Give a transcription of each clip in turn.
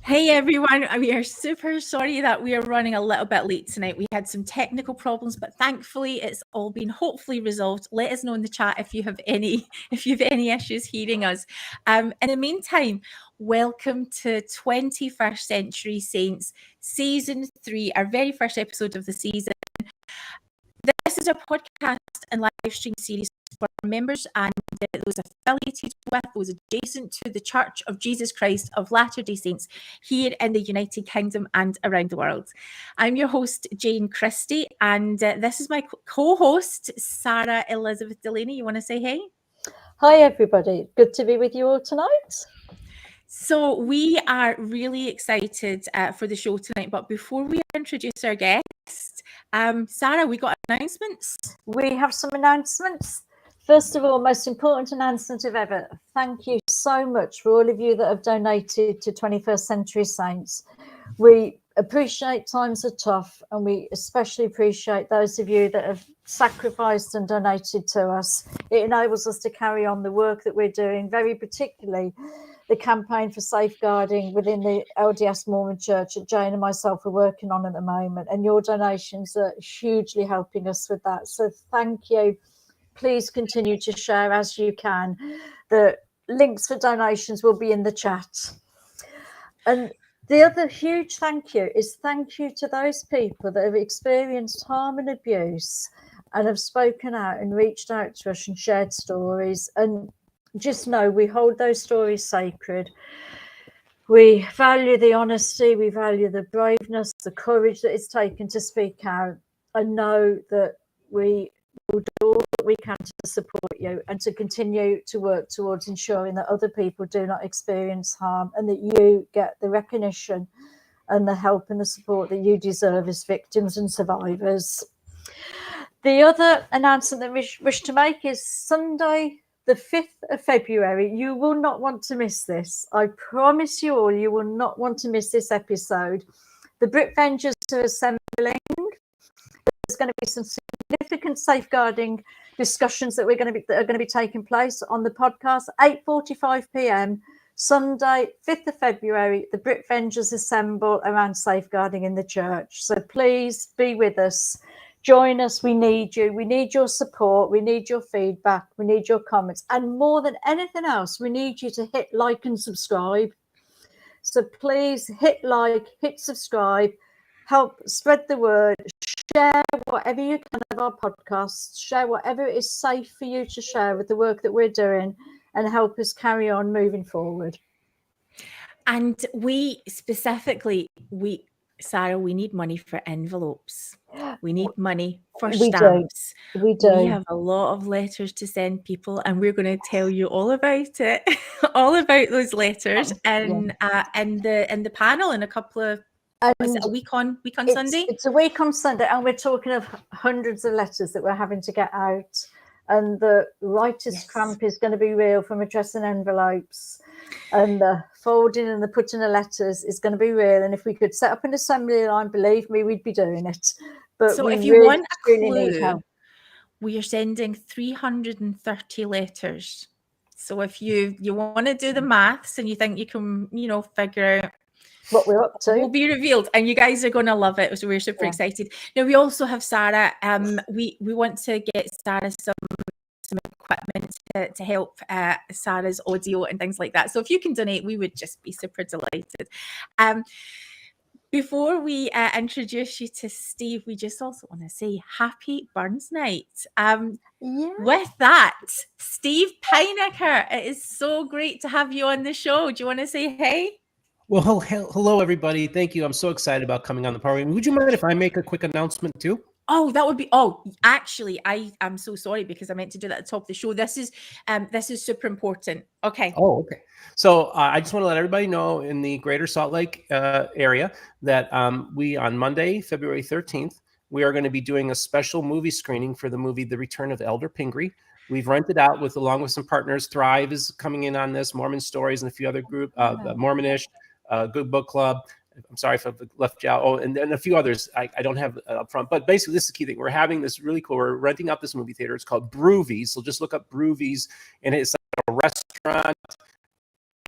Hey everyone, we are super sorry that we are running a little bit late tonight. We had some technical problems, but thankfully it's all been hopefully resolved. Let us know in the chat if you have any issues hearing us. In the meantime, welcome to 21st Century Saints Season 3, our very first episode of the season. This is a podcast and live stream series for members and those affiliated with, those adjacent to the Church of Jesus Christ of Latter-day Saints here in the United Kingdom and around the world. I'm your host, Jane Christie, and this is my co-host, Sarah Elizabeth Delaney. You want to say hey? Hi, everybody. Good to be with you all tonight. So we are really excited for the show tonight, but before we introduce our guest, Sarah, we got announcements. We have some announcements. First of all, most important announcement of ever. Thank you so much for all of you that have donated to 21st Century Saints. We appreciate times are tough, and we especially appreciate those of you that have sacrificed and donated to us. It enables us to carry on the work that we're doing, very particularly the campaign for safeguarding within the LDS Mormon Church that Jane and myself are working on at the moment. And your donations are hugely helping us with that. So thank you. Please continue to share as you can. The links for donations will be in the chat. And the other huge thank you is thank you to those people that have experienced harm and abuse and have spoken out and reached out to us and shared stories. And just know we hold those stories sacred. We value the honesty, we value the braveness, the courage that it's taken to speak out, and know that we will do all that we can to support you and to continue to work towards ensuring that other people do not experience harm and that you get the recognition and the help and the support that you deserve as victims and survivors. The other announcement that we wish to make is Sunday, the 5th of February. You will not want to miss this. I promise you all, you will not want to miss this episode. The Brit Vengers are assembling. There's going to be some significant safeguarding discussions that are going to be taking place on the podcast. 8:45 p.m. Sunday, 5th of February. The Brit Vengers assemble around safeguarding in the church. So please be with us. Join us. We need you. We need your support. We need your feedback. We need your comments. And more than anything else, we need you to hit like and subscribe. So please hit like, hit subscribe, help spread the word, share whatever you can of our podcasts, share whatever is safe for you to share with the work that we're doing, and help us carry on moving forward. And we specifically, Sarah, we need money for envelopes. We need money for stamps. We do. We have a lot of letters to send people, and we're going to tell you all about it, all about those letters, and the panel in a couple of. Was it a week on Sunday? It's a week on Sunday, and we're talking of hundreds of letters that we're having to get out, and the writer's cramp is going to be real from addressing envelopes, and the folding and the putting of letters is going to be real. And if we could set up an assembly line, believe me, we'd be doing it. But so if you really, want a clue, we are sending 330 letters. So if you want to do the maths and you think you can, figure out what we're up to, will be revealed, and you guys are going to love it. So we're super excited. Now we also have Sarah. We want to get Sarah some equipment to help Sarah's audio and things like that. So if you can donate, we would just be super delighted. Before we introduce you to Steve, we just also want to say happy Burns Night. With that, Steve Pynakker, it is so great to have you on the show. Do you want to say hey? Well, hello, everybody. Thank you. I'm so excited about coming on the program. Would you mind if I make a quick announcement too? Oh, that would be. Actually, I'm so sorry because I meant to do that at the top of the show. This is super important. Okay. Oh, okay. So I just want to let everybody know in the Greater Salt Lake area that we on Monday, February 13th, we are going to be doing a special movie screening for the movie The Return of Elder Pingree. We've rented out along with some partners. Thrive is coming in on this, Mormon Stories, and a few other group, Mormonish, Good Book Club. I'm sorry if I've left you out. Oh, and then a few others I don't have up front. But basically, this is the key thing. We're having this really cool. We're renting out this movie theater. It's called Broovies. So just look up Broovies, and it's like a restaurant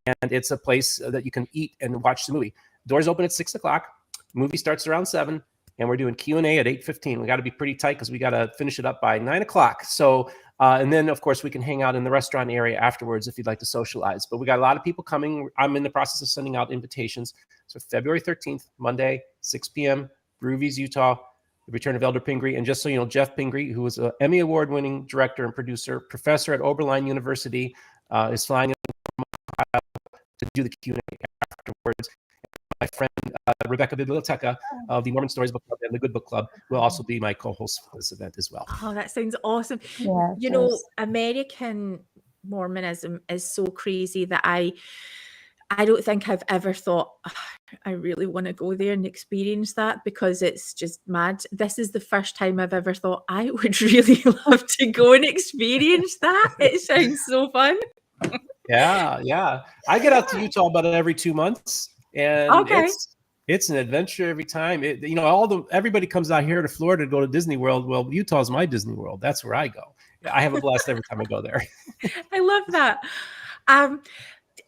and it's a place that you can eat and watch the movie. Doors open at 6 o'clock. Movie starts around 7, and we're doing Q&A at 8:15. We got to be pretty tight because we got to finish it up by 9 o'clock. So, and then of course we can hang out in the restaurant area afterwards if you'd like to socialize. But we got a lot of people coming. I'm in the process of sending out invitations. So February 13th, Monday, 6 p.m., Broovies, Utah, the return of Elder Pingree. And just so you know, Jeff Pingree, who was an Emmy Award-winning director and producer, professor at Oberlin University, is flying in from Ohio to do the Q&A afterwards. My friend Rebecca Biblioteca of the Mormon Stories Book Club and the Good Book Club will also be my co-host for this event as well. Oh, that sounds awesome. Yeah, You know, American Mormonism is so crazy that I don't think I've ever thought, "Oh, I really want to go there and experience that," because it's just mad. This is the first time I've ever thought I would really love to go and experience that. It sounds so fun. Yeah. I get out to Utah about every 2 months, and Okay. it's an adventure every time. Everybody comes out here to Florida to go to Disney World. Well, Utah's my Disney World. That's where I go. I have a blast every time I go there. I love that.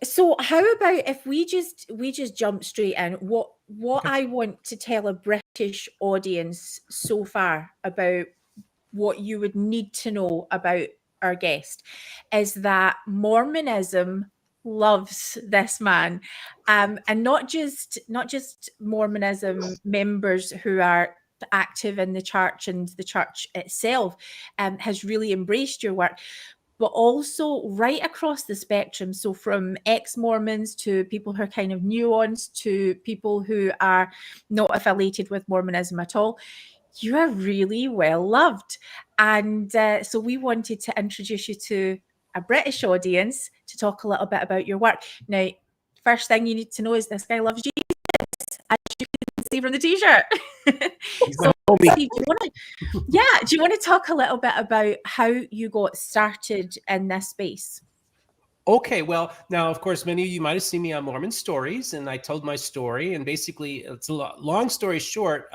So how about if we just jump straight in? What Okay. I want to tell a British audience so far about what you would need to know about our guest is that Mormonism loves this man, and not just Mormonism members who are active in the church and the church itself has really embraced your work, but also right across the spectrum. So from ex-Mormons to people who are kind of nuanced to people who are not affiliated with Mormonism at all, you are really well loved. And so we wanted to introduce you to a British audience to talk a little bit about your work. Now, first thing you need to know is this guy loves Jesus, as you can see from the t-shirt. So, Steve, do you want to talk a little bit about how you got started in this space? Okay, well, now, of course, many of you might have seen me on Mormon Stories, and I told my story. And basically, it's a long story short,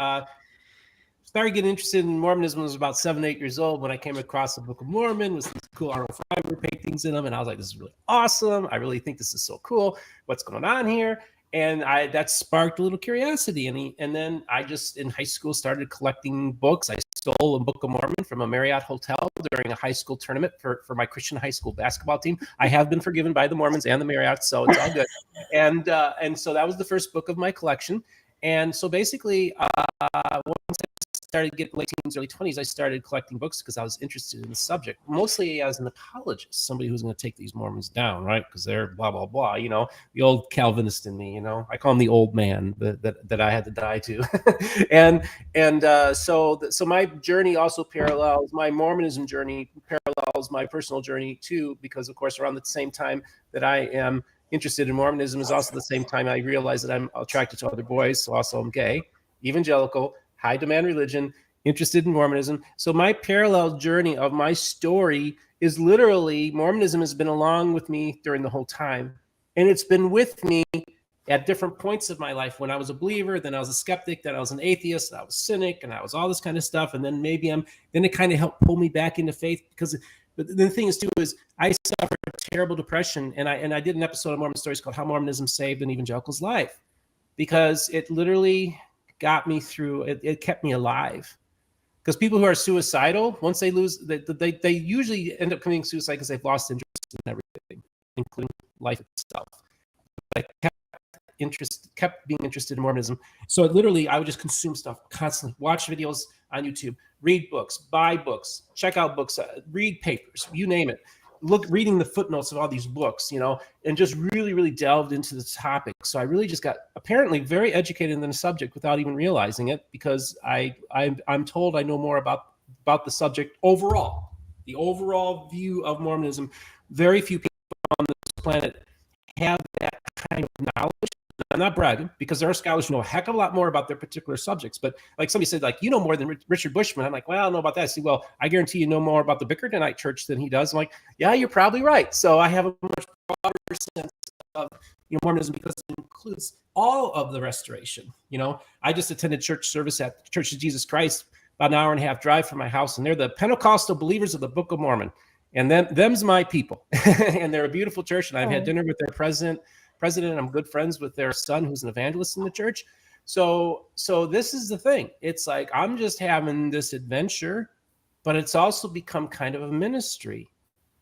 started getting interested in Mormonism when I was about 7, 8 years old when I came across the Book of Mormon with these cool Arnold Freiberg paintings in them. And I was like, this is really awesome. I really think this is so cool. What's going on here? And that sparked a little curiosity. And then I just, in high school, started collecting books. I stole a Book of Mormon from a Marriott hotel during a high school tournament for my Christian high school basketball team. I have been forgiven by the Mormons and the Marriott, so it's all good. And so that was the first book of my collection. And so basically, once I started getting late teens, early 20s, I started collecting books because I was interested in the subject, mostly as an apologist, somebody who's going to take these Mormons down, right? Because they're blah, blah, blah, the old Calvinist in me, I call him the old man that I had to die to. So my journey also parallels, my Mormonism journey parallels my personal journey too, because of course, around the same time that I am interested in Mormonism is also the same time I realize that I'm attracted to other boys. So also I'm gay, evangelical, high demand religion, interested in Mormonism. So my parallel journey of my story is literally Mormonism has been along with me during the whole time. And it's been with me at different points of my life. When I was a believer, then I was a skeptic, then I was an atheist, I was cynic, and I was all this kind of stuff. And then then it kind of helped pull me back into faith but the thing is too is I suffered terrible depression, and I did an episode of Mormon Stories called How Mormonism Saved an Evangelical's Life, because it literally got me through. It kept me alive. Because people who are suicidal, once they lose, they usually end up committing suicide because they've lost interest in everything, including life itself. But I kept being interested in Mormonism. So literally, I would just consume stuff constantly, watch videos on YouTube, read books, buy books, check out books, read papers, you name it. Reading the footnotes of all these books, and just really, really delved into the topic. So I really just got apparently very educated in the subject without even realizing it, because I'm told I know more about the subject overall, the overall view of Mormonism. Very few people on this planet have that kind of knowledge. I'm not bragging, because there are scholars who know a heck of a lot more about their particular subjects. But like somebody said, like, more than Richard Bushman. I'm like, well, I don't know about that. See, well, I guarantee you know more about the Bickertonite Church than he does. I'm like, yeah, you're probably right. So I have a much broader sense of Mormonism, because it includes all of the restoration. I just attended church service at the Church of Jesus Christ, about an hour and a half drive from my house, and they're the Pentecostal believers of the Book of Mormon. And them's my people. And they're a beautiful church. And I've had dinner with their president. I'm good friends with their son, who's an evangelist in the church. So this is the thing. It's like, I'm just having this adventure, but it's also become kind of a ministry,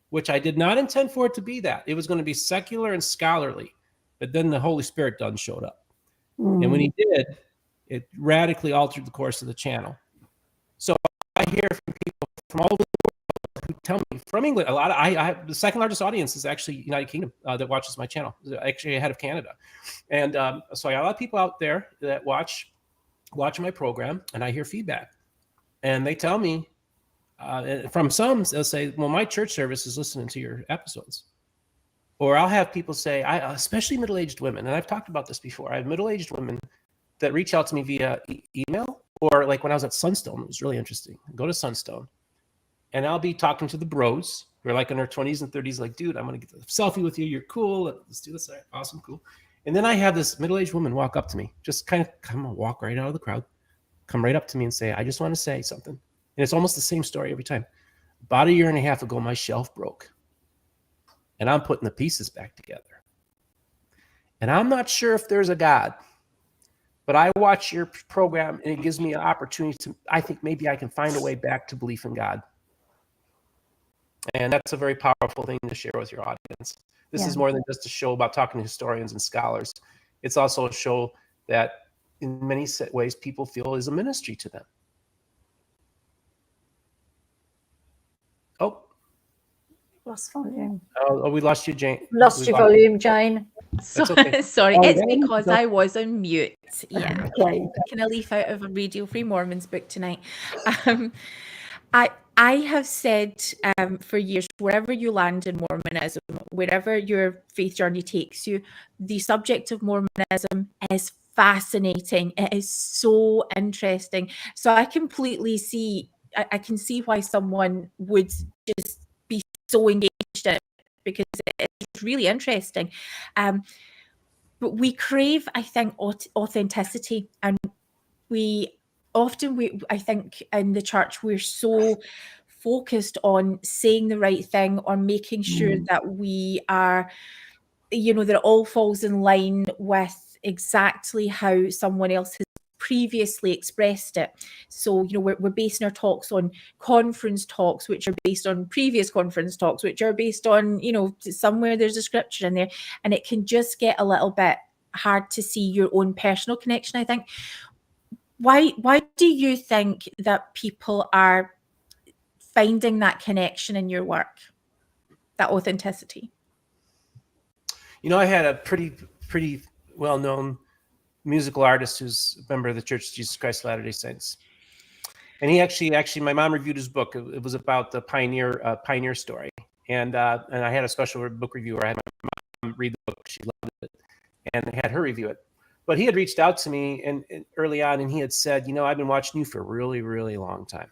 which I did not intend for it to be that. It was going to be secular and scholarly, but then the Holy Spirit done showed up. And when he did, it radically altered the course of the channel. So I hear from people from all over the world who tell me, from England, a lot of, I the second largest audience is actually United Kingdom that watches my channel, actually ahead of Canada. And so I got a lot of people out there that watch my program, and I hear feedback. And they tell me, from some, they'll say, well, my church service is listening to your episodes. Or I'll have people say, especially middle-aged women, and I've talked about this before, I have middle-aged women that reach out to me via email, or like when I was at Sunstone, it was really interesting. Go to Sunstone, and I'll be talking to the bros who are like in their 20s and 30s, like, dude, I'm going to get a selfie with you. You're cool. Let's do this. Awesome, cool. And then I have this middle-aged woman walk up to me, just kind of come and walk right out of the crowd, come right up to me and say, I just want to say something. And it's almost the same story every time. About 1.5 years ago, my shelf broke, and I'm putting the pieces back together. And I'm not sure if there's a God, but I watch your program, and it gives me an opportunity to, I think maybe I can find a way back to belief in God. And that's a very powerful thing to share with your audience. This is more than just a show about talking to historians and scholars. It's also a show that in many ways people feel is a ministry to them. Oh. Lost volume. Oh, we lost you, Jane. Lost your volume, Jane. Okay. Sorry, it's because I was on mute. Yeah. Okay. Can I leaf out of a Radio Free Mormons book tonight? I have said for years, wherever you land in Mormonism, wherever your faith journey takes you, the subject of Mormonism is fascinating. It is so interesting. So I completely see, I can see why someone would just be so engaged in it, because it's really interesting. But we crave, I think, authenticity, and I think in the church, we're so focused on saying the right thing, on making sure that we are, that it all falls in line with exactly how someone else has previously expressed it. So, we're basing our talks on conference talks, which are based on previous conference talks, which are based on, somewhere there's a scripture in there, and it can just get a little bit hard to see your own personal connection, I think. Why do you think that people are finding that connection in your work, that authenticity? I had a pretty well-known musical artist who's a member of the Church of Jesus Christ of Latter-day Saints. And he actually, my mom reviewed his book. It was about the pioneer story. And I had a special book reviewer. I had my mom read the book. She loved it. And I had her review it. But he had reached out to me and early on, and he had said, I've been watching you for a really, really long time.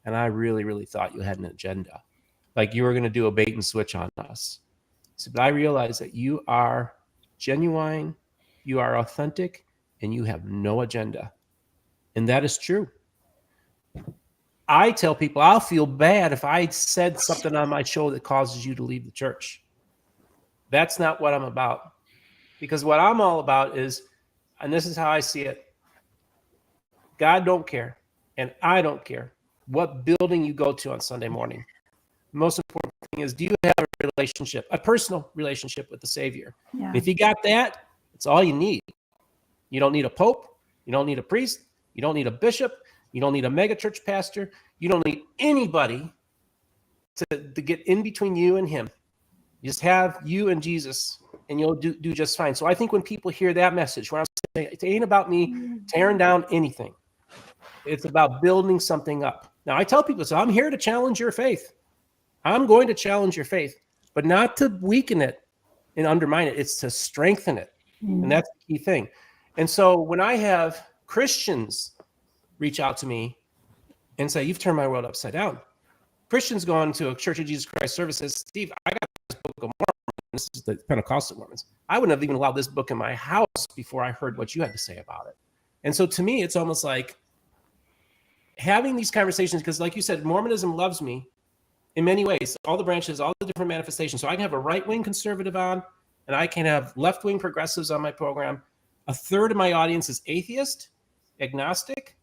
And I really, really thought you had an agenda. Like you were going to do a bait and switch on us. So, but I realized that you are genuine, you are authentic, and you have no agenda. And that is true. I tell people I'll feel bad if I said something on my show that causes you to leave the church. That's not what I'm about. Because what I'm all about is, and this is how I see it, God don't care, and I don't care what building you go to on Sunday morning. The most important thing is, do you have a relationship, a personal relationship with the Savior? Yeah. If you got that, it's all you need. You don't need a pope. You don't need a priest. You don't need a bishop. You don't need a megachurch pastor. You don't need anybody to get in between you and him. You just have you and Jesus, and you'll do just fine. So I think when people hear that message, when I'm saying it ain't about me tearing down anything, it's about building something up. Now I tell people, so I'm here to challenge your faith. I'm going to challenge your faith, but not to weaken it and undermine it. It's to strengthen it. And that's the key thing. And so when I have Christians reach out to me and say, you've turned my world upside down. Christians going to a Church of Jesus Christ service says, Steve, I got this book of Mormon. This is the Pentecostal Mormons. I wouldn't have even allowed this book in my house before I heard what you had to say about it. And so to me, it's almost like having these conversations, because like you said, Mormonism loves me, in many ways, all the branches, all the different manifestations. So I can have a right-wing conservative on, and I can have left-wing progressives on my program. A third of my audience is atheist, agnostic,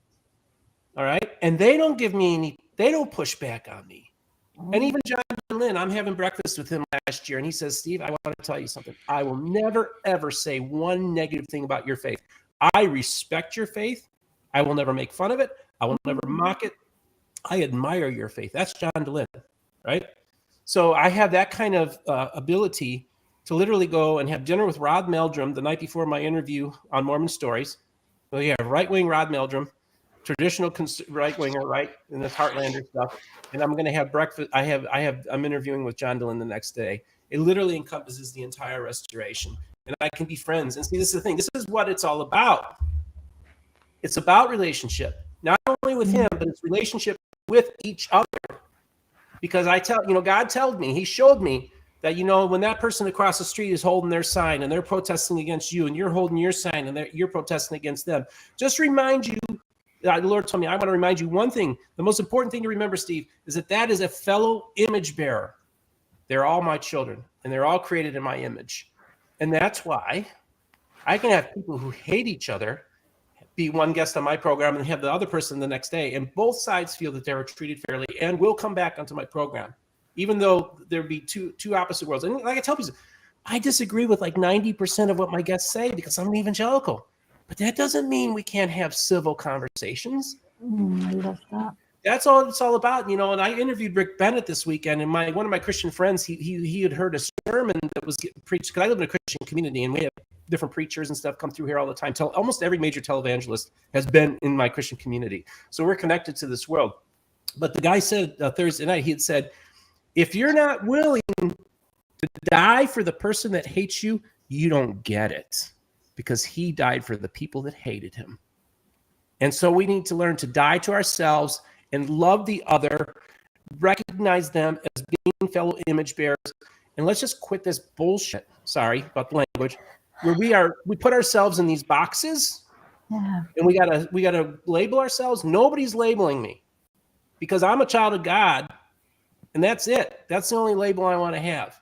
all right? And they don't push back on me. And even John Lynn, I'm having breakfast with him last year, and he says, Steve, I want to tell you something. I will never, ever say one negative thing about your faith. I respect your faith. I will never make fun of it. I will never mock it. I admire your faith. That's John Lynn, right? So I have that kind of ability to literally go and have dinner with Rod Meldrum the night before my interview on Mormon Stories. So yeah, right-wing Rod Meldrum, traditional right-winger, right, in this Heartlander stuff. And I'm going to have breakfast. I'm interviewing with John Dillon the next day. It literally encompasses the entire restoration. And I can be friends. And see, this is the thing. This is what it's all about. It's about relationship, not only with him, but it's relationship with each other. Because God told me, he showed me that, when that person across the street is holding their sign and they're protesting against you and you're holding your sign and you're protesting against them, just remind you, the Lord told me, I want to remind you one thing. The most important thing to remember, Steve, is that is a fellow image bearer. They're all my children and they're all created in my image. And that's why I can have people who hate each other be one guest on my program and have the other person the next day. And both sides feel that they were treated fairly and will come back onto my program, even though there'd be two opposite worlds. And like I tell people, I disagree with like 90% of what my guests say because I'm an evangelical. But that doesn't mean we can't have civil conversations. I love that. That's all it's all about, And I interviewed Rick Bennett this weekend, and one of my Christian friends, he had heard a sermon that was preached, because I live in a Christian community, and we have different preachers and stuff come through here all the time. Almost every major televangelist has been in my Christian community, so we're connected to this world. But the guy said Thursday night, he had said, if you're not willing to die for the person that hates you, you don't get it, because he died for the people that hated him. And so we need to learn to die to ourselves and love the other, recognize them as being fellow image bearers, and let's just quit this bullshit. Sorry about the language, where we put ourselves in these boxes, and we gotta label ourselves. Nobody's labeling me, because I'm a child of God, and that's it. That's the only label I want to have.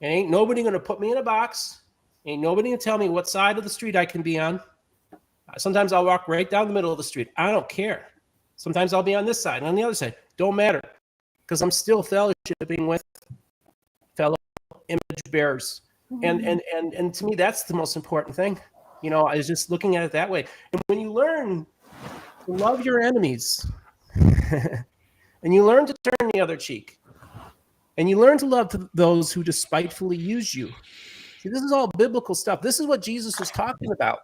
And ain't nobody gonna put me in a box. Ain't nobody gonna tell me what side of the street I can be on. Sometimes I'll walk right down the middle of the street. I don't care. Sometimes I'll be on this side and on the other side. Don't matter, because I'm still fellowshipping with fellow image bearers. And to me, that's the most important thing. I was just looking at it that way. And when you learn to love your enemies, and you learn to turn the other cheek, and you learn to love those who despitefully use you. See, this is all biblical stuff. This is what Jesus was talking about.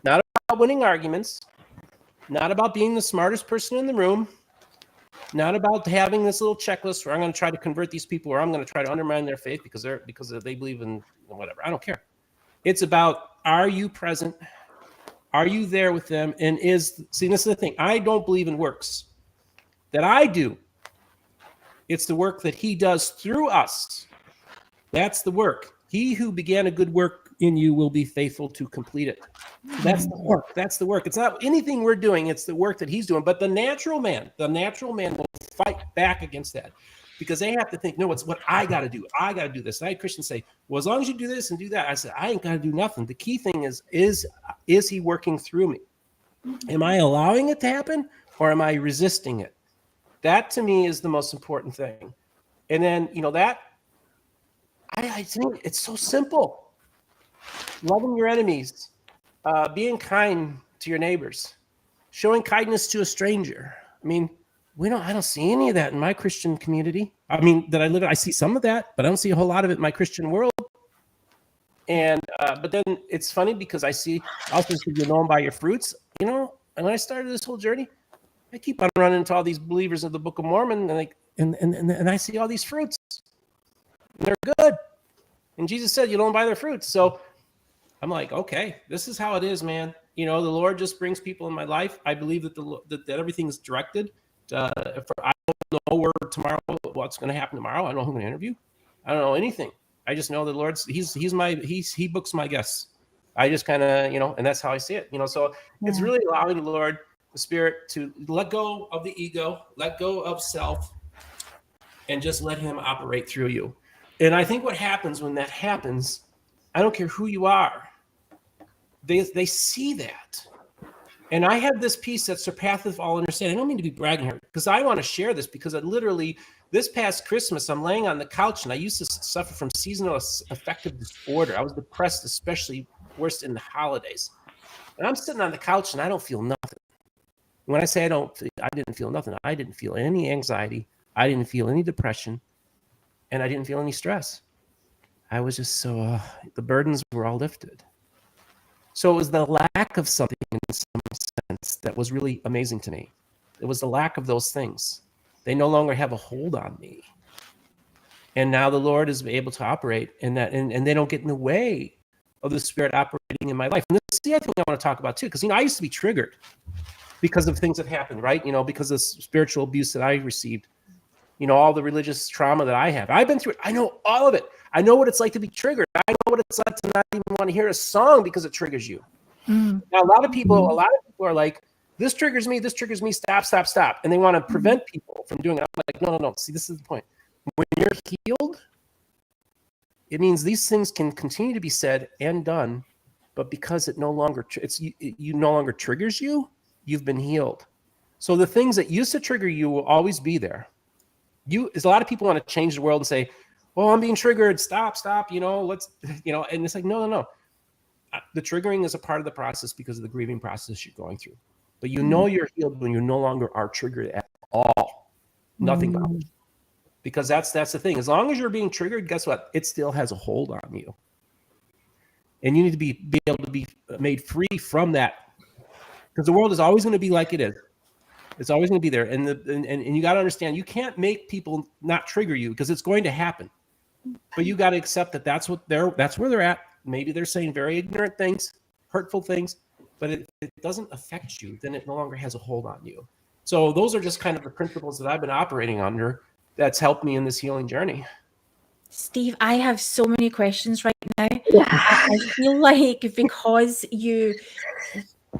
Not about winning arguments, not about being the smartest person in the room, not about having this little checklist where I'm going to try to convert these people, or I'm going to try to undermine their faith because they believe in whatever. I don't care. It's about, are you present? Are you there with them? And this is the thing. I don't believe in works that I do. It's the work that he does through us. That's the work. He who began a good work in you will be faithful to complete it. That's the work. That's the work. It's not anything we're doing. It's the work that he's doing. But the natural man will fight back against that, because they have to think, no, it's what I got to do. I got to do this. And I had Christians say, well, as long as you do this and do that. I said, I ain't got to do nothing. The key thing is he working through me? Am I allowing it to happen, or am I resisting it? That to me is the most important thing. And then, that I think it's so simple. Loving your enemies, being kind to your neighbors, showing kindness to a stranger. I mean, I don't see any of that in my Christian community. I mean, that I live in, I see some of that, but I don't see a whole lot of it in my Christian world. And but then it's funny, because I see also, you know them by your fruits, And when I started this whole journey, I keep on running into all these believers of the Book of Mormon, and I see all these fruits. And they're good. And Jesus said, you don't buy their fruits. So I'm like, okay, this is how it is, man. The Lord just brings people in my life. I believe that that everything is directed. I don't know what's going to happen tomorrow. I don't know who I'm going to interview. I don't know anything. I just know the Lord's he books my guests. I just kind of, and that's how I see it. So it's really allowing the Lord, the Spirit, to let go of the ego, let go of self, and just let him operate through you. And I think what happens when that happens, I don't care who you are, they see that. And I have this peace that surpasseth all understanding. I don't mean to be bragging here, because I want to share this, because I literally, this past Christmas, I'm laying on the couch, and I used to suffer from seasonal affective disorder. I was depressed, especially worse in the holidays. And I'm sitting on the couch, and I don't feel nothing. When I say I didn't feel nothing, I didn't feel any anxiety. I didn't feel any depression, and I didn't feel any stress. I was just so, the burdens were all lifted. So it was the lack of something in some sense that was really amazing to me. It was the lack of those things. They no longer have a hold on me. And now the Lord is able to operate in that, and they don't get in the way of the Spirit operating in my life. And this is the other thing I want to talk about too, because, I used to be triggered because of things that happened, right? Because of spiritual abuse that I received, all the religious trauma that I have. I've been through it. I know all of it. I know what it's like to be triggered. I know what it's like to not even want to hear a song because it triggers you. Now, a lot of people are like, this triggers me, stop. And they want to prevent people from doing it. I'm like, no. See, this is the point. When you're healed, it means these things can continue to be said and done, but because it no longer, you no longer triggers you, you've been healed. So the things that used to trigger you will always be there. There's a lot of people want to change the world and say, well, I'm being triggered. Stop. Let's, and it's like, no. The triggering is a part of the process because of the grieving process you're going through. But you're healed when you no longer are triggered at all. Nothing bothers you. Because that's the thing. As long as you're being triggered, guess what? It still has a hold on you. And you need to be able to be made free from that. Because the world is always going to be like it is. It's always going to be there. And you got to understand, you can't make people not trigger you because it's going to happen. But you got to accept that that's where they're at. Maybe they're saying very ignorant things, hurtful things, but if it doesn't affect you, then it no longer has a hold on you. So those are just kind of the principles that I've been operating under that's helped me in this healing journey. Steve, I have so many questions right now. I feel like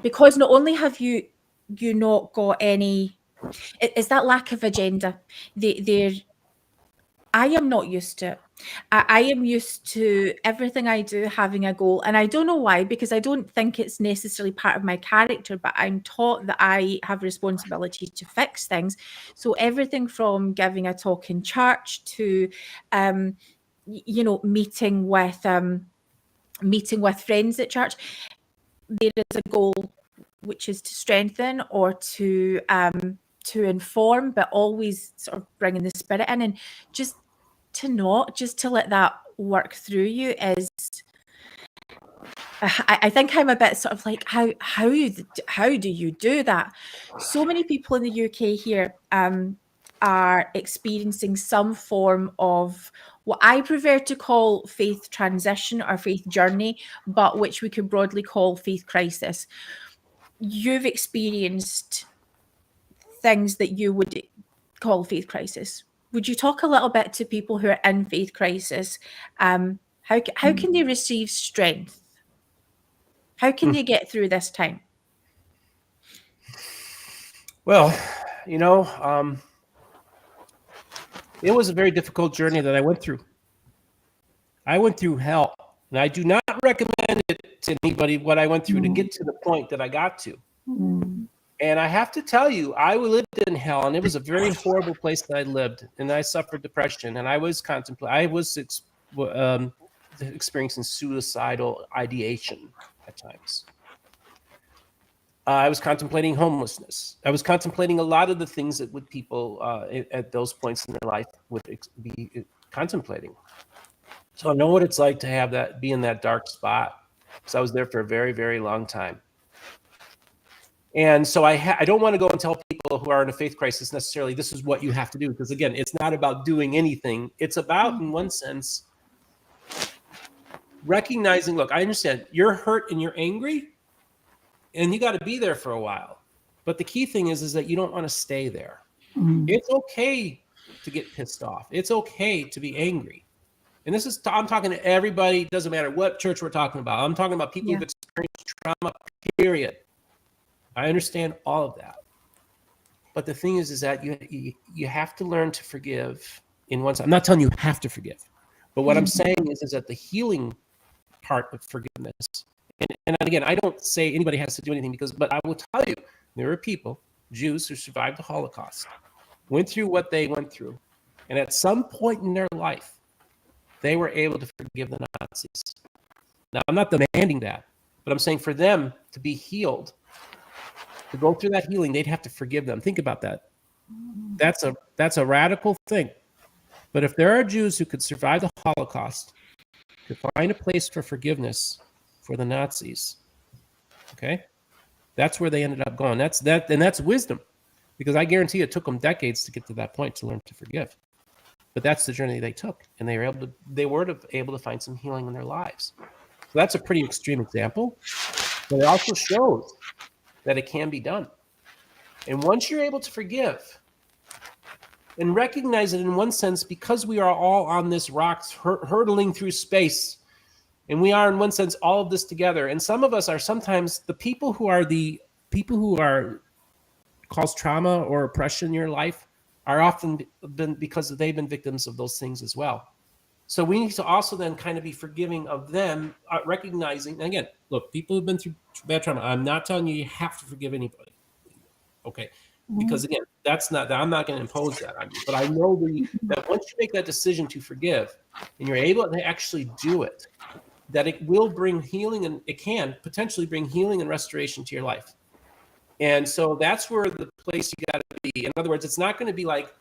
because not only have you not got any, is that lack of agenda. I am not used to it. I am used to everything I do having a goal. And I don't know why, because I don't think it's necessarily part of my character, but I'm taught that I have responsibility to fix things. So everything from giving a talk in church to, meeting with friends at church, there is a goal, which is to strengthen or to inform, but always sort of bringing the Spirit in, and just to let that work through you is, I think I'm a bit sort of like, how do you do that? So many people in the UK here are experiencing some form of what I prefer to call faith transition or faith journey, but which we could broadly call faith crisis. You've experienced things that you would call faith crisis. Would you talk a little bit to people who are in faith crisis? How can they receive strength? How can they get through this time? Well, it was a very difficult journey that I went through. I went through hell, and I do not recommend it to anybody what I went through to get to the point that I got to. And I have to tell you, I lived in hell, and it was a very horrible place that I lived, and I suffered depression, and I was experiencing suicidal ideation at times. I was contemplating homelessness. I was contemplating a lot of the things that people at those points in their life would be contemplating. So I know what it's like to be in that dark spot, because I was there for a very, very long time. And so I don't want to go and tell people who are in a faith crisis necessarily this is what you have to do, because again, it's not about doing anything. It's about, in one sense, recognizing, look, I understand you're hurt and you're angry, and you got to be there for a while. But the key thing is that you don't want to stay there. It's okay to get pissed off. It's okay to be angry. And I'm talking to everybody. It doesn't matter what church we're talking about. I'm talking about people who've experienced trauma, period. I understand all of that. But the thing is that you have to learn to forgive in one sense. I'm not telling you have to forgive, but what I'm saying is that the healing part of forgiveness, and again, I don't say anybody has to do anything but I will tell you, there are people, Jews who survived the Holocaust, went through what they went through, and at some point in their life, they were able to forgive the Nazis. Now, I'm not demanding that, but I'm saying for them to be healed, to go through that healing, they'd have to forgive them. Think about that. That's a radical thing. But if there are Jews who could survive the Holocaust, to find a place for forgiveness for the Nazis, okay, that's where they ended up going. That's wisdom, because I guarantee it took them decades to get to that point to learn to forgive. But that's the journey they took, and they were able to find some healing in their lives. So that's a pretty extreme example, but it also shows that it can be done. And once you're able to forgive and recognize it in one sense, because we are all on this rock hurtling through space, and we are in one sense all of this together. And some of us are sometimes the people who are cause trauma or oppression in your life are often been because they've been victims of those things as well. So we need to also then kind of be forgiving of them, recognizing, and again, look, people who've been through bad trauma, I'm not telling you have to forgive anybody. Okay. Because again, I'm not going to impose that on you, but I know that once you make that decision to forgive and you're able to actually do it, that it will bring healing, and it can potentially bring healing and restoration to your life. And so that's where the place you got to be. In other words, it's not going to be like,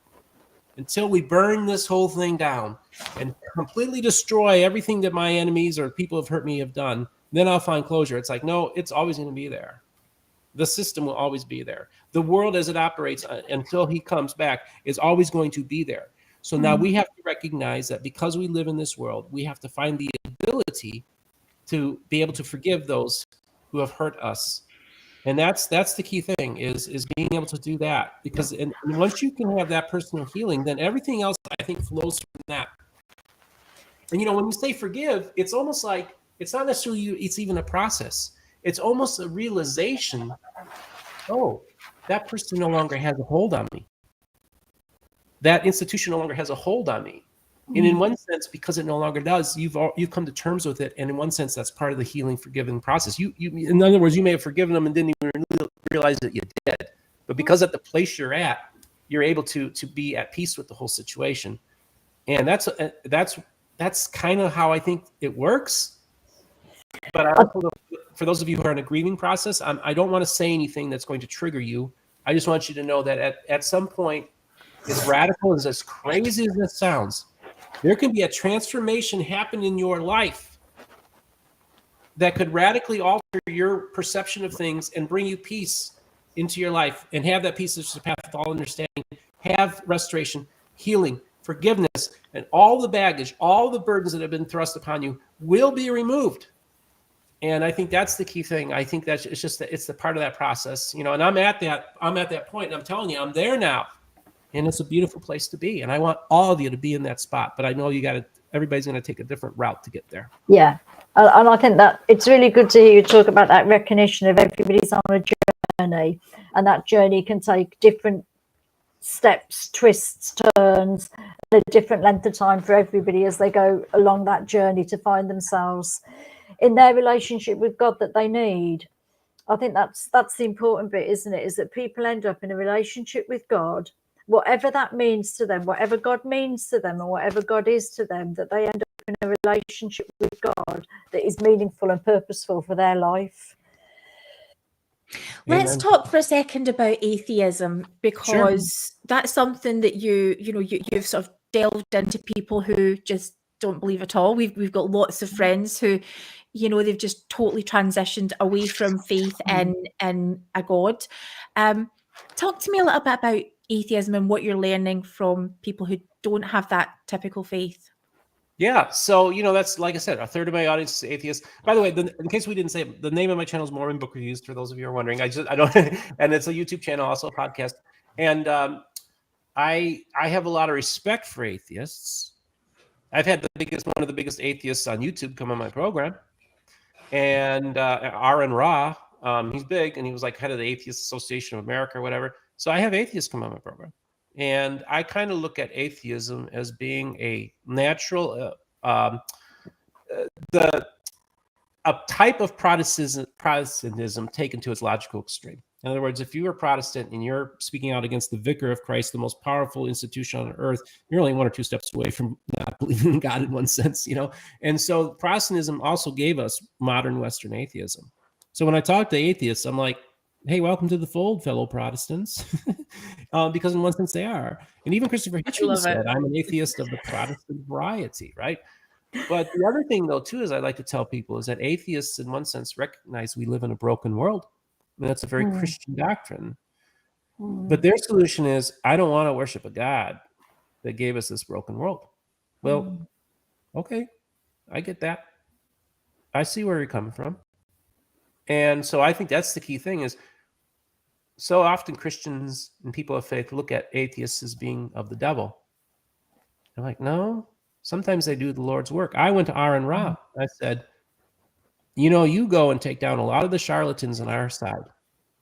until we burn this whole thing down and completely destroy everything that my enemies or people who've hurt me have done, then I'll find closure. It's like, no, it's always going to be there. The system will always be there. The world as it operates until he comes back is always going to be there. So now we have to recognize that because we live in this world, we have to find the ability to be able to forgive those who have hurt us. And that's the key thing is being able to do that, because and once you can have that personal healing, then everything else I think flows from that. And when you say forgive, it's almost like it's not necessarily it's even a process. It's almost a realization, oh, that person no longer has a hold on me. That institution no longer has a hold on me. And in one sense, because it no longer does, you've come to terms with it. And in one sense, that's part of the healing, forgiving process. You in other words, you may have forgiven them and didn't even realize that you did. But because at the place you're at, you're able to be at peace with the whole situation. And that's kind of how I think it works. But I also, for those of you who are in a grieving process, I don't want to say anything that's going to trigger you. I just want you to know that at some point, as radical as crazy as this sounds, there can be a transformation happen in your life that could radically alter your perception of things and bring you peace into your life, and have that peace that surpasses all understanding, have restoration, healing, forgiveness, and all the baggage, all the burdens that have been thrust upon you will be removed. And I think that's the key thing. I think that's it's the part of that process, and I'm at that point, and I'm telling you, I'm there now. And it's a beautiful place to be. And I want all of you to be in that spot. But I know everybody's going to take a different route to get there. Yeah. And I think that it's really good to hear you talk about that recognition of everybody's on a journey. And that journey can take different steps, twists, turns, and a different length of time for everybody as they go along that journey to find themselves in their relationship with God that they need. I think that's the important bit, isn't it? Is that people end up in a relationship with God, whatever that means to them, whatever God means to them, and whatever God is to them, that they end up in a relationship with God that is meaningful and purposeful for their life. Let's talk for a second about atheism, because that's something that you've sort of delved into, people who just don't believe at all. We've got lots of friends who, they've just totally transitioned away from faith in a God. Talk to me a little bit about atheism and what you're learning from people who don't have that typical faith. Yeah, so that's, like I said, a third of my audience is atheist. By the way, in case we didn't say it, the name of my channel is Mormon Book Reviews. For those of you who are wondering, I don't, and it's a YouTube channel, also a podcast. And I have a lot of respect for atheists. I've had one of the biggest atheists on YouTube come on my program, and Aaron Ra, he's big, and he was like head of the Atheist Association of America or whatever. So I have atheists come on my program, And I kind of look at atheism as being a natural, a type of Protestantism taken to its logical extreme. In other words, if you are Protestant and you're speaking out against the Vicar of Christ, the most powerful institution on earth, you're only 1 or 2 steps away from not believing in God in one sense, you know? And so Protestantism also gave us modern Western atheism. So when I talk to atheists, I'm like, hey, welcome to the fold, fellow Protestants, because in one sense they are. And even Christopher Hitchens said, I'm an atheist of the Protestant variety, right? But the other thing, though, too, is I like to tell people is that atheists, in one sense, recognize we live in a broken world. And that's a very Christian doctrine. But their solution is, I don't want to worship a God that gave us this broken world. Well, okay, I get that. I see where you're coming from. And so I think that's the key thing is, so often Christians and people of faith look at atheists as being of the devil. They're like, no, sometimes they do the Lord's work. I went to Aaron Ra. I said, you know, you go and take down a lot of the charlatans on our side.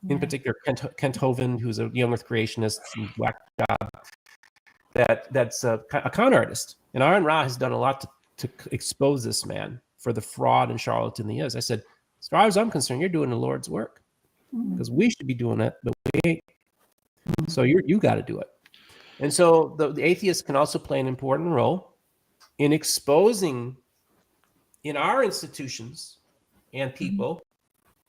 In particular, Kent Hovind, who's a young earth creationist and whack job, that's a con artist. And Aaron Ra has done a lot to expose this man for the fraud and charlatan he is. I said, as far as I'm concerned, you're doing the Lord's work because we should be doing it, but we ain't. So you got to do it. And so the atheist can also play an important role in exposing in our institutions and people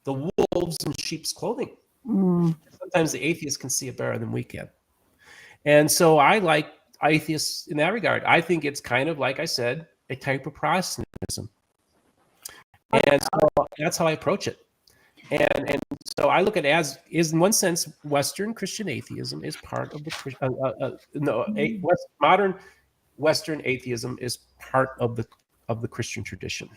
the wolves in sheep's clothing. Sometimes the atheists can see it better than we can. And so I like atheists in that regard. I think it's kind of, like I said, a type of Protestantism. And so that's how I approach it. And so I look at it as, is in one sense, Western Christian atheism is part of the modern Western atheism is part of the Christian tradition.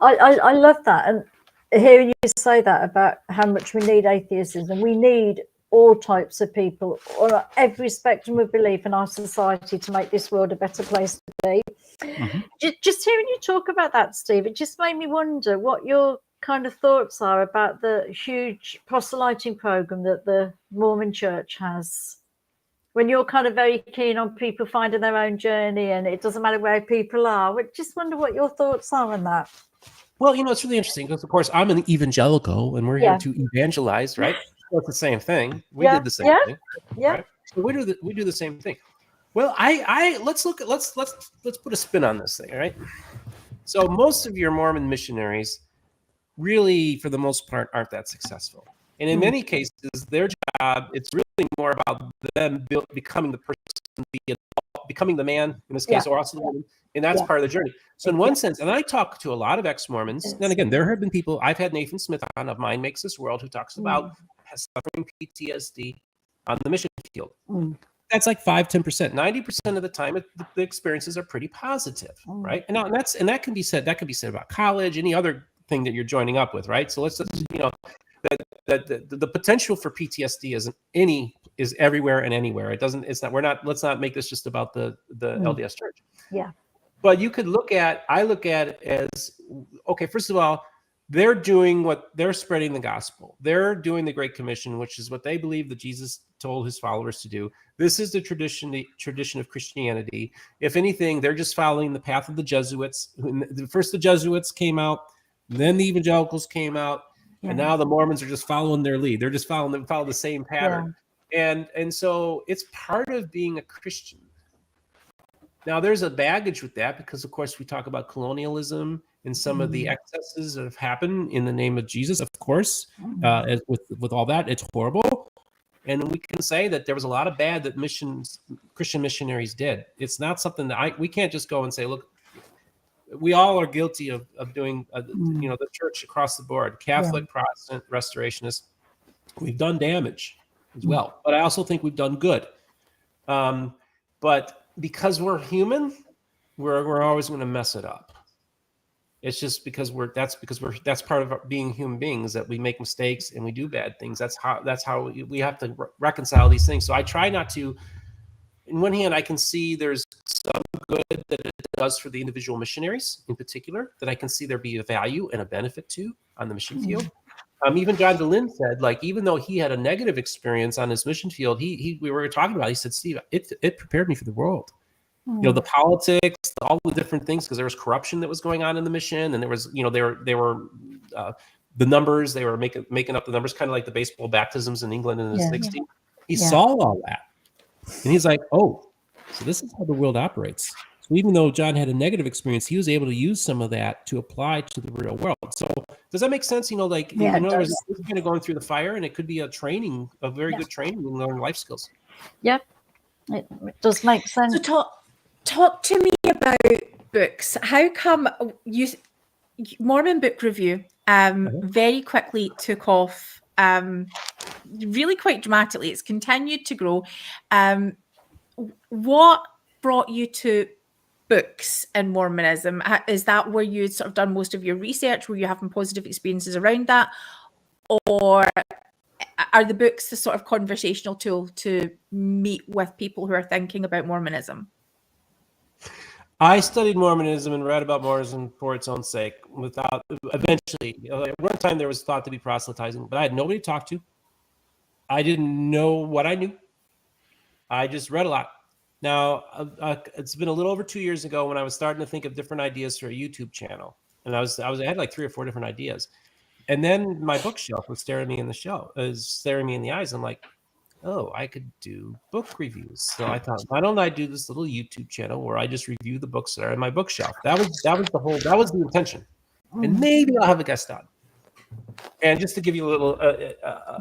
I love that, and hearing you say that about how much we need atheism, and we need all types of people on every spectrum of belief in our society to make this world a better place to be. Just hearing you talk about that, Steve, it just made me wonder what your kind of thoughts are about the huge proselyting program that the Mormon Church has. When you're kind of very keen on people finding their own journey and it doesn't matter where people are, I just wonder what your thoughts are on that. Well, you know, it's really interesting because, of course, I'm an evangelical and we're here to evangelize, right? So it's the same thing. We did the same thing. Right? So we do the same thing. Well, let's put a spin on this thing, all right? So most of your Mormon missionaries really, for the most part, aren't that successful. And in many cases, their job, it's really more about them becoming the person, becoming the man, in this case, or also the woman. And that's part of the journey. So in one sense, and I talk to a lot of ex-Mormons, and again, there have been people, I've had Nathan Smith on of Mind Makes This World, who talks about suffering PTSD on the mission field. That's like 5-10%. 90% of the time, the experiences are pretty positive, right? And that can be said about college, any other thing that you're joining up with, right? So let's you know, that the potential for PTSD is everywhere and anywhere. Let's not make this just about the LDS Church. Yeah. But you could I look at it as, okay, first of all, they're spreading the gospel. They're doing the Great Commission, which is what they believe that Jesus told his followers to do. This is the tradition of Christianity. If anything, they're just following the path of the Jesuits. First the Jesuits came out, then the evangelicals came out, and now the Mormons are just following their lead. They're just follow the same pattern. And so it's part of being a Christian. Now, there's a baggage with that because, of course, we talk about colonialism and some of the excesses that have happened in the name of Jesus, of course. With all that, it's horrible. And we can say that there was a lot of bad that Christian missionaries did. It's not something that we can't just go and say, look, we all are guilty of doing, the church across the board, Catholic, Protestant, Restorationist. We've done damage as well. But I also think we've done good. But because we're human, we're always going to mess it up. It's just because that's part of being human beings, that we make mistakes and we do bad things. That's how we have to reconcile these things. So I try not to. On one hand, I can see there's some good that it does for the individual missionaries in particular, that I can see there be a value and a benefit to on the mission field. Even John DeLynn said, like, even though he had a negative experience on his mission field, we were talking about, he said, Steve, it prepared me for the world. You know, the politics, all the different things, because there was corruption that was going on in the mission, and there was, you know, they were the numbers, they were making up the numbers, kind of like the baseball baptisms in England in the 60s. He saw all that, and he's like, oh, so this is how the world operates. So even though John had a negative experience, he was able to use some of that to apply to the real world. So does that make sense? You know, like, you know, there's kind of going through the fire, and it could be a very good training in learning life skills. Yep, it does make sense. So talk to me about books. How come Mormon Book Review very quickly took off, really quite dramatically? It's continued to grow. What brought you to books and Mormonism? Is that where you'd sort of done most of your research? Were you having positive experiences around that? Or are the books the sort of conversational tool to meet with people who are thinking about Mormonism? I studied Mormonism and read about Mormonism for its own sake. Eventually, at one time there was thought to be proselytizing, but I had nobody to talk to. I didn't know what I knew. I just read a lot. Now, it's been a little over 2 years ago when I was starting to think of different ideas for a YouTube channel, and I had like 3 or 4 different ideas, and then my bookshelf was staring me in the eyes. I'm like, oh, I could do book reviews. So I thought, why don't I do this little YouTube channel where I just review the books that are in my bookshelf? That was the intention, and maybe I'll have a guest on. And just to give you a little,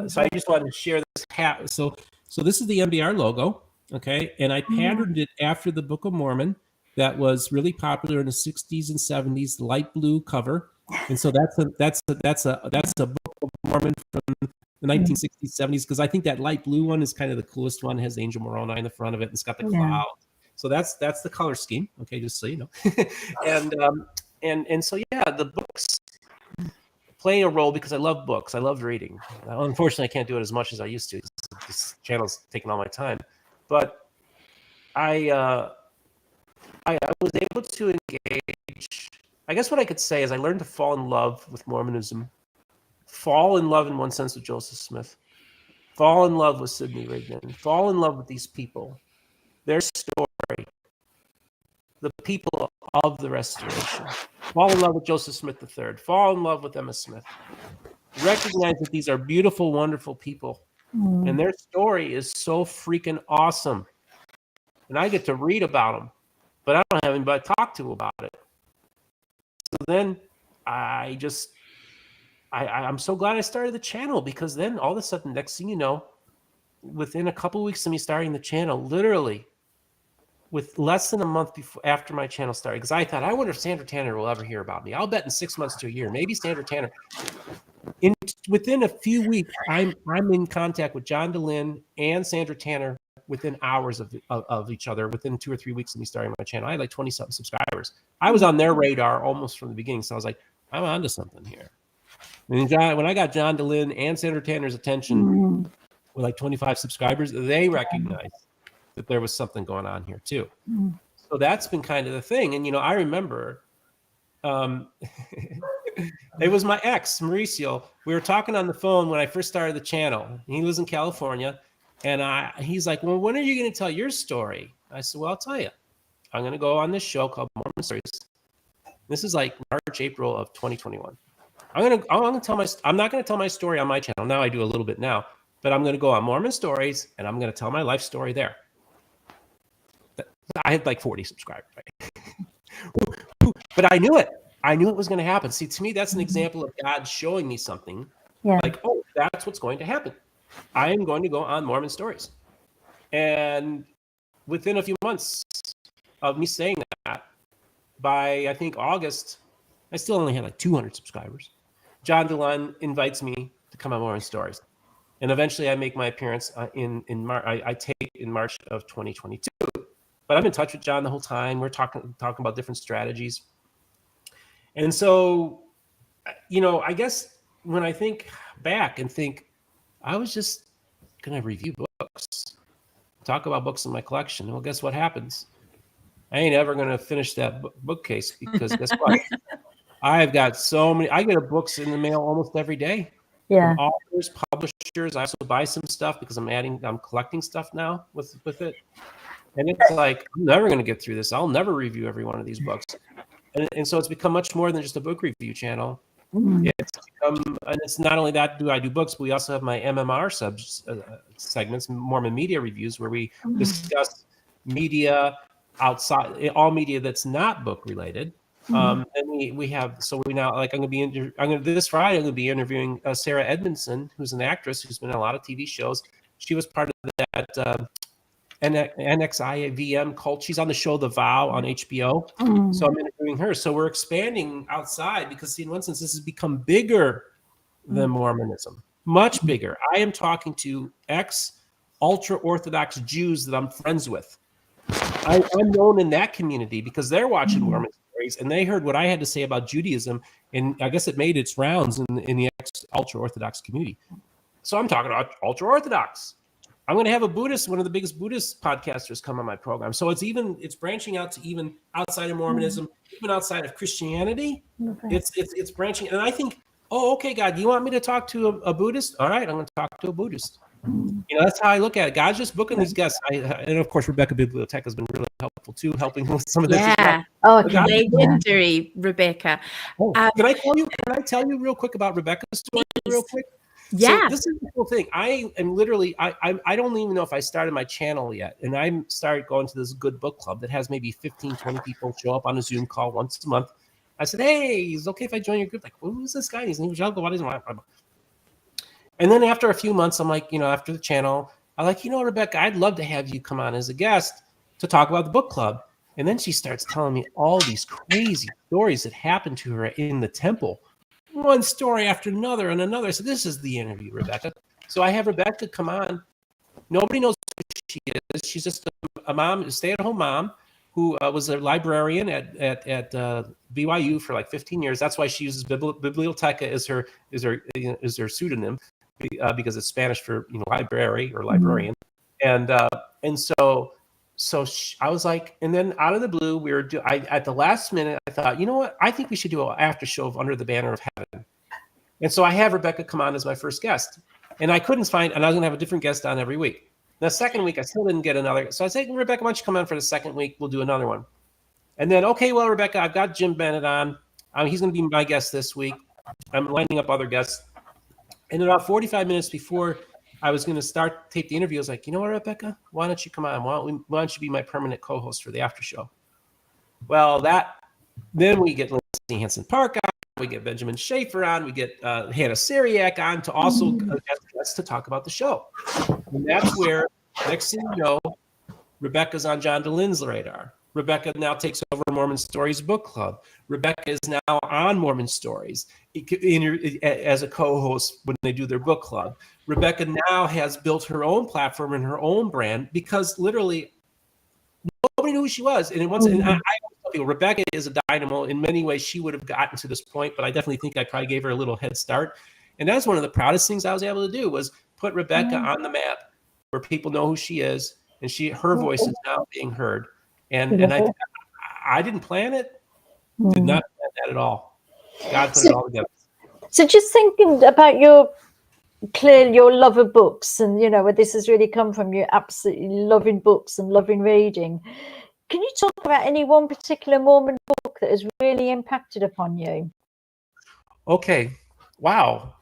so I just wanted to share this hat. So this is the MBR logo, okay? And I patterned it after the Book of Mormon that was really popular in the 60s and 70s, the light blue cover. And so that's a Book of Mormon from the 1960s, 70s, because I think that light blue one is kind of the coolest one. It has Angel Moroni in the front of it, and it's got the cloud. So that's the color scheme, okay, just so you know. and so the books play a role because I love books. I love reading. Unfortunately, I can't do it as much as I used to. This channel's taking all my time. But I was able to engage. I guess what I could say is I learned to fall in love with Mormonism, fall in love in one sense with Joseph Smith, fall in love with Sidney Rigdon, fall in love with these people, their story, the people of the Restoration, fall in love with Joseph Smith III, fall in love with Emma Smith, recognize that these are beautiful, wonderful people, and their story is so freaking awesome. And I get to read about them, but I don't have anybody to talk to about it. So then I'm so glad I started the channel, because then all of a sudden, next thing you know, within a couple of weeks of me starting the channel, literally with less than a month after my channel started, because I thought, I wonder if Sandra Tanner will ever hear about me. I'll bet in 6 months to a year, maybe Sandra Tanner. Within a few weeks, I'm in contact with John DeLynn and Sandra Tanner within hours of each other. Within 2 or 3 weeks of me starting my channel, I had like 20-something subscribers. I was on their radar almost from the beginning, so I was like, I'm onto something here. And when I got John DeLynn and Sandra Tanner's attention with like 25 subscribers, they recognized that there was something going on here too. So that's been kind of the thing. And, I remember it was my ex, Mauricio. We were talking on the phone when I first started the channel. He was in California. And he's like, well, when are you going to tell your story? I said, well, I'll tell you. I'm going to go on this show called Mormon Stories. This is like March, April of 2021. I'm not going to tell my story on my channel. Now I do a little bit now, but I'm going to go on Mormon Stories, and I'm going to tell my life story there. I had like 40 subscribers, right? But I knew it. I knew it was going to happen. See, to me, that's an example of God showing me something. Like, oh, that's what's going to happen. I am going to go on Mormon Stories. And within a few months of me saying that, by I think August, I still only had like 200 subscribers. John DeLynn invites me to come on Mormon Stories. And eventually I make my appearance in March. I take in March of 2022. But I'm in touch with John the whole time. We're talking about different strategies. And so, I guess when I think back and think, I was just going to review books, talk about books in my collection. Well, guess what happens? I ain't ever going to finish that bookcase, because guess what? I've got so many. I get books in the mail almost every day. Yeah. from authors, publishers. I also buy some stuff because I'm collecting stuff now with it. And it's like, I'm never going to get through this. I'll never review every one of these books. And so it's become much more than just a book review channel. It's become, and it's not only that do I do books, but we also have my MMR segments, Mormon Media Reviews, where we discuss media outside, all media that's not book related. And we have, so we now, like, this Friday, I'm going to be interviewing Sarah Edmondson, who's an actress who's been in a lot of TV shows. She was part of that NXIVM cult. She's on the show The Vow on HBO. So I'm interviewing her. So we're expanding outside because, see, in one sense, this has become bigger than Mormonism, much bigger. I am talking to ex-ultra-Orthodox Jews that I'm friends with. I'm known in that community because they're watching Mormon stories and they heard what I had to say about Judaism. And I guess it made its rounds in the ex-ultra-Orthodox community. So I'm talking about ultra-Orthodox. I'm going to have one of the biggest Buddhist podcasters come on my program. So it's branching out to even outside of Mormonism, even outside of Christianity. Okay. It's branching. And I think, oh, okay, God, you want me to talk to a Buddhist? All right, I'm going to talk to a Buddhist. That's how I look at it. God's just booking these guests. And of course, Rebecca Bibliotheca has been really helpful too, helping with some of this. Yeah. Oh, okay. Legendary, Rebecca. Can I tell you real quick about Rebecca's story real quick? Yeah. So this is the cool thing. I am literally, I don't even know if I started my channel yet. And I started going to this good book club that has maybe 15, 20 people show up on a Zoom call once a month. I said, hey, is it okay if I join your group? Like, who's this guy? He's an evangelical. What is he? And then after a few months, I'm like, after the channel, I'm like, Rebecca, I'd love to have you come on as a guest to talk about the book club. And then she starts telling me all these crazy stories that happened to her in the temple. One story after another and another. So this is the interview, Rebecca. So I have Rebecca come on. Nobody knows who she is. She's just a mom, a stay-at-home mom who was a librarian at BYU for like 15 years. That's why she uses Biblioteca as her pseudonym because it's Spanish for library or librarian. And so I was like, and then out of the blue, at the last minute, I thought, you know what? I think we should do an after show of Under the Banner of Heaven. And so I have Rebecca come on as my first guest. And I couldn't find, and I was going to have a different guest on every week. The second week, I still didn't get another. So I said, Rebecca, why don't you come on for the second week? We'll do another one. And then, okay, well, Rebecca, I've got Jim Bennett on. He's going to be my guest this week. I'm lining up other guests. And about 45 minutes before I was going to tape the interview, I was like, you know what, Rebecca? Why don't you come on? Why don't you be my permanent co-host for the after show? Well, then we get Lindsay Hansen Park on, we get Benjamin Schaefer on, we get Hannah Syriac on to also guests to talk about the show. And that's where, next thing you know, Rebecca's on John DeLynne's radar. Rebecca now takes over Mormon Stories Book Club. Rebecca is now on Mormon Stories as a co-host when they do their book club. Rebecca now has built her own platform and her own brand because literally nobody knew who she was. And I always tell people, Rebecca is a dynamo. In many ways, she would have gotten to this point, but I definitely think I probably gave her a little head start. And that's one of the proudest things I was able to do was put Rebecca on the map where people know who she is, and her voice is now being heard. And I didn't plan it. Did not plan that at all. God put it all together. So just thinking about your love of books and, where this has really come from, you absolutely loving books and loving reading. Can you talk about any one particular Mormon book that has really impacted upon you? Okay. Wow.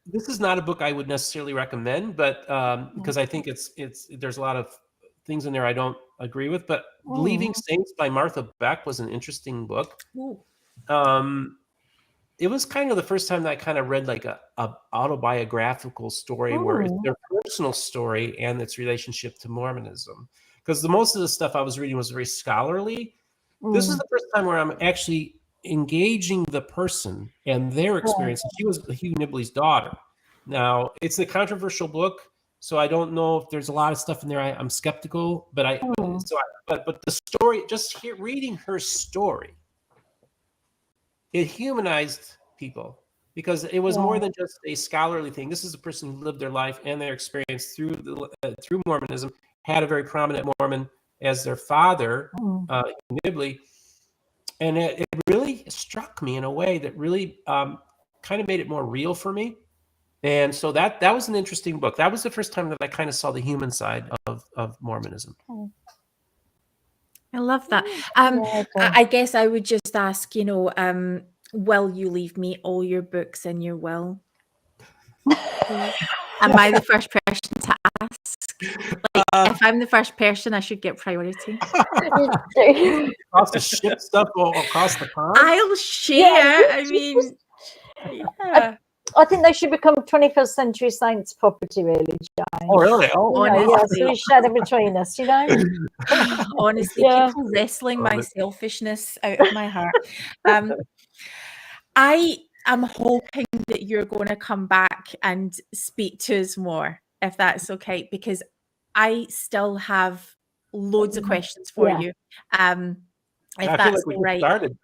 This is not a book I would necessarily recommend, but because I think there's a lot of things in there I don't agree with. But Leaving Saints by Martha Beck was an interesting book. It was kind of the first time that I kind of read like a autobiographical story where it's their personal story and its relationship to Mormonism. Because most of the stuff I was reading was very scholarly. This is the first time where I'm actually engaging the person and their experience. She was Hugh Nibley's daughter. Now, it's a controversial book, so I don't know if there's a lot of stuff in there. I'm skeptical, but but the story, just reading her story, it humanized people because it was more than just a scholarly thing. This is a person who lived their life and their experience through Mormonism, had a very prominent Mormon as their father, Nibley. And it really struck me in a way that really kind of made it more real for me. And so that was an interesting book. That was the first time that I kind of saw the human side of Mormonism. I love that. Yeah, I guess I would just ask, will you leave me all your books in your will? Please? Am I the first person to ask? Like, if I'm the first person, I should get priority. Across the ship stuff across the pond. I'll share. I mean, yeah. I think they should become 21st Century Saints property, really, Jane. Oh, really? Oh, Yeah, so we share them between us, Honestly, Yeah. people wrestling Love my it. selfishness out of my heart. I am hoping that you're going to come back and speak to us more, if that's okay, because I still have loads of questions for Yeah. you. If I feel that's like we all just right. started.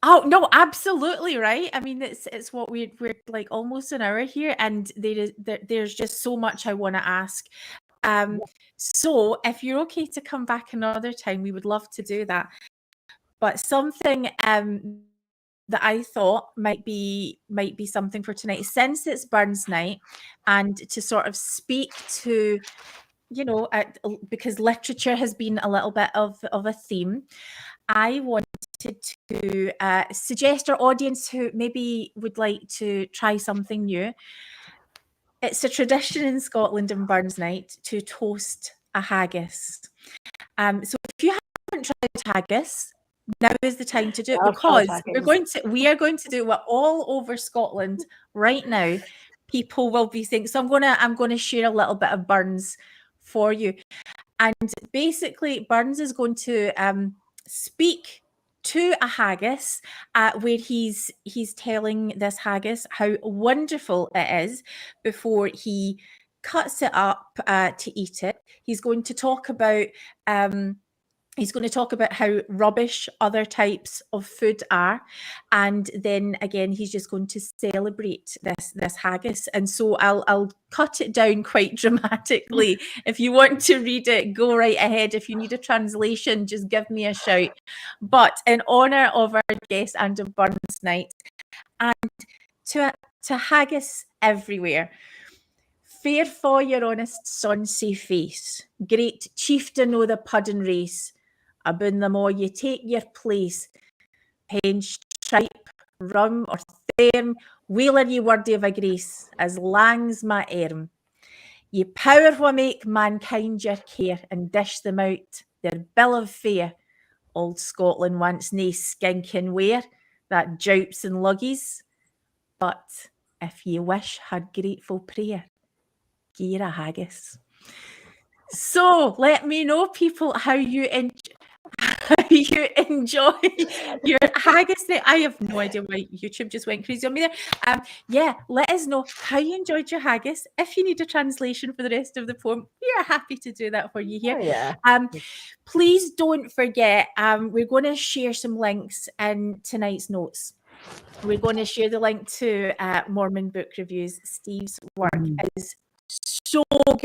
Oh no, absolutely right. I mean, it's what we're like almost an hour here, and there's just so much I want to ask. So if you're okay to come back another time, we would love to do that. But something that I thought might be something for tonight, since it's Burns night, and to sort of speak to, because literature has been a little bit of a theme. I wanted to suggest our audience who maybe would like to try something new. It's a tradition in Scotland on Burns night to toast a haggis. So if you haven't tried haggis, now is the time to do it, because we are going to do what all over Scotland right now. People will be saying, so I'm going to share a little bit of Burns for you. And basically, Burns is going to speak to a haggis where he's telling this haggis how wonderful it is before he cuts it up to eat it. He's going to talk about how rubbish other types of food are, and then again he's just going to celebrate this haggis. And so I'll cut it down quite dramatically. If you want to read it, go right ahead. If you need a translation, just give me a shout. But in honor of our guest and of Burns night, and to haggis everywhere, fair for your honest sonsy face, great chieftain o' the puddin' race, aboon them all you take your place, penge, tripe, rum or therm, wheeler ye worthy of a grace, as lang's my arm. Ye power wha make mankind your care, and dish them out their bill of fare. Old Scotland wants nae skinking ware, that joups and luggies. But if ye wish had grateful prayer, gie a haggis. So let me know, people, how you enjoy your haggis. I have no idea why YouTube just went crazy on me there. Yeah, let us know how you enjoyed your haggis. If you need a translation for the rest of the poem, we are happy to do that for you here. Please don't forget, we're going to share some links in tonight's notes. We're going to share the link to Mormon Book Reviews. Steve's work is so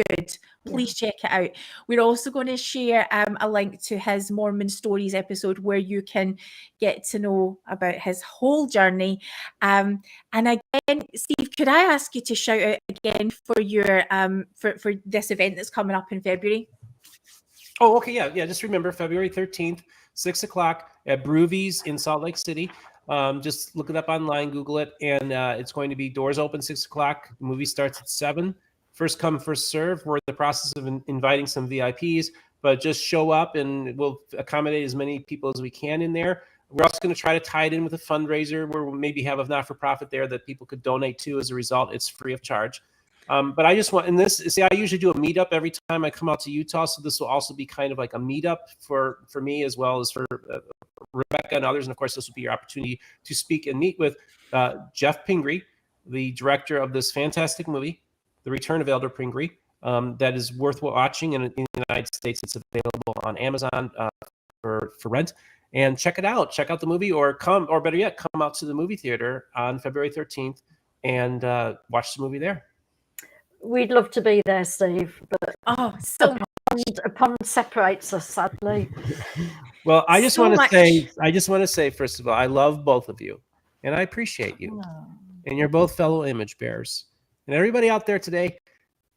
good. Please check it out. We're also going to share a link to his Mormon Stories episode, where you can get to know about his whole journey. And again, Steve, could I ask you to shout out again for your for this event that's coming up in February? Oh, okay, yeah. Just remember, February 13th, 6 o'clock at Broovies in Salt Lake City. Just look it up online, Google it, and it's going to be doors open 6 o'clock. The movie starts at 7. First come, first serve. We're in the process of inviting some VIPs, but just show up and we'll accommodate as many people as we can in there. We're also going to try to tie it in with a fundraiser where we'll maybe have a not-for-profit there that people could donate to. As a result, it's free of charge. But I just want, and this, see, I usually do a meetup every time I come out to Utah. So this will also be kind of like a meetup for me, as well as for Rebecca and others. And of course, this will be your opportunity to speak and meet with Jeff Pingree, the director of this fantastic movie, The Return of Elder Pingree, that is worth watching. And in the United States, it's available on Amazon for rent. And check it out. Check out the movie, or better yet, come out to the movie theater on February 13th and watch the movie there. We'd love to be there, Steve, but so a pond separates us, sadly. Well, I just so want to much. say, first of all, I love both of you, and I appreciate you, and you're both fellow image bearers. And everybody out there today,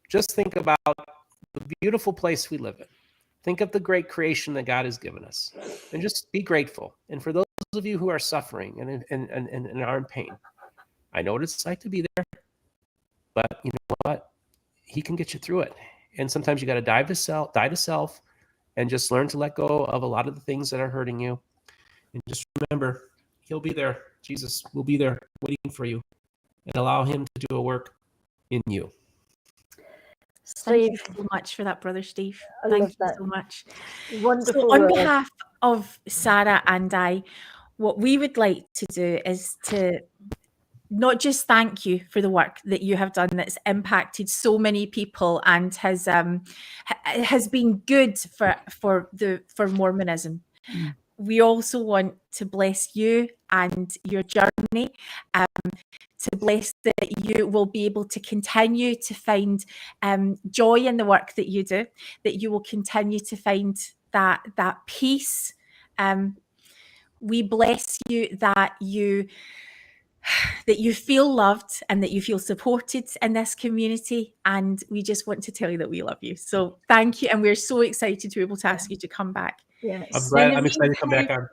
just think about the beautiful place we live in. Think of the great creation that God has given us, and just be grateful. And for those of you who are suffering and are in pain, I know what it's like to be there, but you know what? He can get you through it. And sometimes you got to die to self, and just learn to let go of a lot of the things that are hurting you. And just remember, he'll be there. Jesus will be there waiting for you, and allow him to do a work in you. Thank you Steve, so much for that, Brother Steve. I Thank love you that. so much. Wonderful So on word. behalf of Sarah and I, what we would like to do is to not just thank you for the work that you have done that's impacted so many people and has been good for Mormonism. We also want to bless you and your journey, to bless that you will be able to continue to find joy in the work that you do, that you will continue to find that peace. We bless you that you feel loved and that you feel supported in this community, and we just want to tell you that we love you. So thank you, and we're so excited to be able to ask you to come back. Yeah. I'm excited to come back on.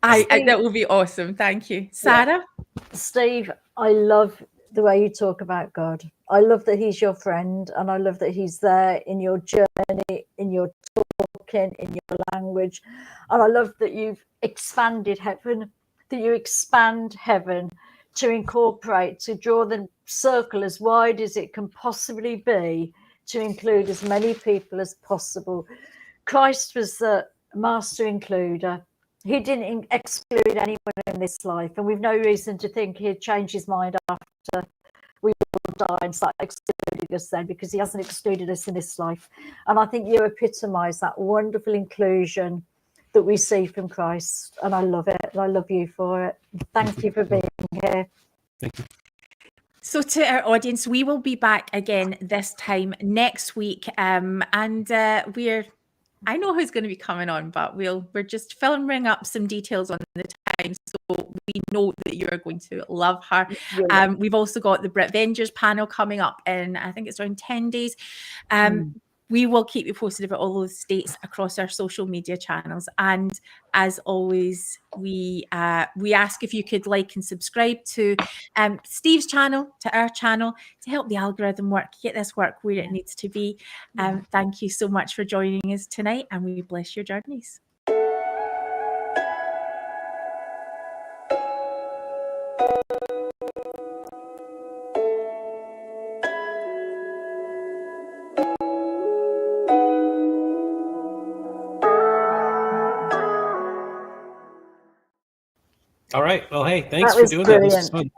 That will be awesome. Thank you. Sarah? Steve, I love the way you talk about God. I love that he's your friend, and I love that he's there in your journey, in your talking, in your language. And I love that you've expanded heaven, that you expand heaven to incorporate, to draw the circle as wide as it can possibly be, to include as many people as possible. Christ was the master includer. He didn't exclude anyone in this life, and we've no reason to think he'd change his mind after we all die and start excluding us then, because he hasn't excluded us in this life. And I think you epitomise that wonderful inclusion that we see from Christ, and I love it, and I love you for it. Thank you for being here. Thank you. So to our audience, we will be back again this time next week, and I know who's going to be coming on, but we're just filming up some details on the time, so we know that you are going to love her. We've also got the Brit Vengers panel coming up in, I think it's around 10 days. We will keep you posted about all those dates across our social media channels. And as always, we ask if you could like and subscribe to Steve's channel, to our channel, to help the algorithm work, get this work where it needs to be. Thank you so much for joining us tonight, and we bless your journeys. All right. Well, hey, thanks for doing that. This was fun.